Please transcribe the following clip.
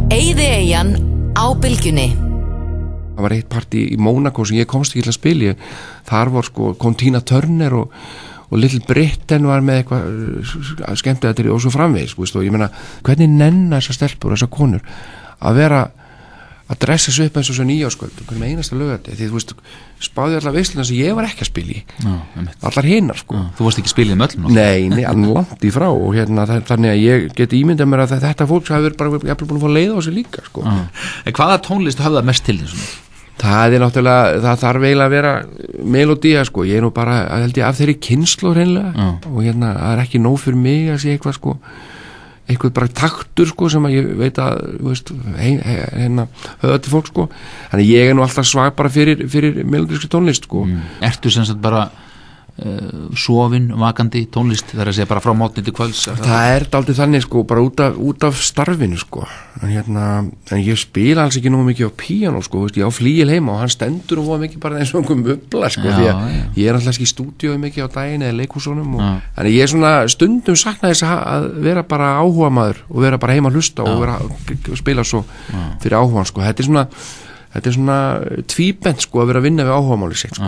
Eyðieyjan á bylgjunni. Það var eitt partí í Mónakó sem ég komst ekki til að spila. Þar var kom Tina Turner og Little Britain var með eitthvað skemmtilega og svo framvegis, og ég meina, hvernig nenna þessar stelpur og þessar konur að vera að dressa sig upp eins og svo nýjáskvöld hvernig með einasta lögati, því þú veist spáði allar veisluna sem ég var ekki að spila í allar hinar, Þú varst ekki spilið með öllum? Nei, langt í frá, og þannig að ég geti ímyndað mér að þetta fólk hafi verið bara jafnvel búin að fá leið á sig líka, En hvaða tónlist höfða mest til þessum? Það náttúrulega, það þarf eiginlega að vera melodía, ég er nú bara held ég af þeirri kynslóð hreinlega og það er ekki nóg fyrir mig að sé eitthvað eitthvað bara taktur sem að ég veit að höfða til fólk þannig ég er nú alltaf svag bara fyrir melodískri tónlist Ertu sem sagt bara sofin, vakandi tónlist þegar að segja bara frá mótni til kvölds? Það er dálítið þannig bara út af starfinu en ég spila alls ekki nógu mikið á píanó ég á flíil heima og hann stendur og voða mikið bara eins og einhverjum bubla því að ég er alltaf ekki í stúdíói mikið á daginn eða leikhúsunum þannig ég er svona stundum sakna þess að vera bara áhuga maður og vera bara heima að hlusta og spila svo fyrir áhugan þetta er svona tvíbent að vera að vinna við áhugamáli sitt